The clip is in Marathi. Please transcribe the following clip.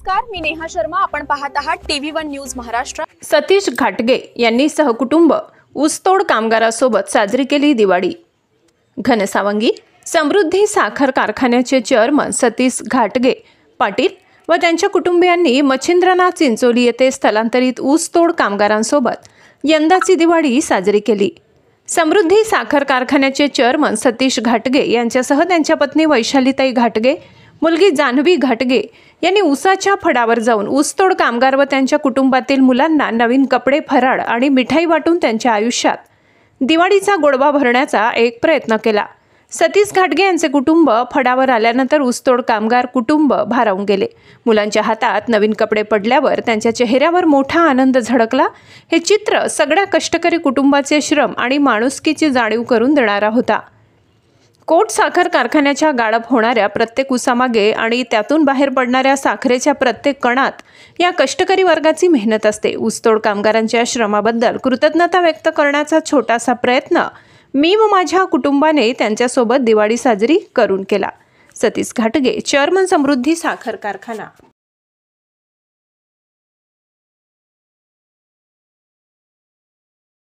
नमस्कार, मी नेहा शर्मा. आपण पाहत आहात TV1 न्यूज महाराष्ट्र. सतीश घाटगे यांनी सहकुटुंब ऊसतोड कामगारासोबत साजरी केली दिवाळी. घनसावंगी समृद्धी साखर कारखान्याचे चेअरमन सतीश घाटगे पाटील व त्यांच्या कुटुंबियांनी मच्छिंद्रनाथ चिंचोली येथे स्थलांतरित ऊसतोड कामगारांसोबत यंदाची दिवाळी साजरी केली. समृद्धी साखर कारखान्याचे चेअरमन सतीश घाटगे यांच्यासह त्यांच्या पत्नी वैशालीताई घाटगे, मुलगी जान्हवी घाटगे यांनी ऊसाच्या फडावर जाऊन ऊसतोड कामगार व त्यांच्या कुटुंबातील मुलांना नवीन कपडे, फराळ आणि मिठाई वाटून त्यांच्या आयुष्यात दिवाळीचा गोडवा भरण्याचा एक प्रयत्न केला. सतीश घाटगे यांचे कुटुंब फडावर आल्यानंतर ऊसतोड कामगार कुटुंब भारावून गेले. मुलांच्या हातात नवीन कपडे पडल्यावर त्यांच्या चेहऱ्यावर मोठा आनंद झळकला. हे चित्र सगळ्या कष्टकरी कुटुंबाचे श्रम आणि माणुसकीची जाणीव करून देणारा होता. कोट साखर कारखान्याच्या गाळप होणाऱ्या प्रत्येक ऊसामागे आणि त्यातून बाहेर पडणाऱ्या साखरेच्या प्रत्येक कणात या कष्टकरी वर्गाची मेहनत असते. ऊसतोड कामगारांच्या श्रमाबद्दल कृतज्ञता व्यक्त करण्याचा छोटासा प्रयत्न मी व माझ्या कुटुंबाने त्यांच्यासोबत दिवाळी साजरी करून केला. सतीश घाटगे, चेअरमन समृद्धी साखर कारखाना.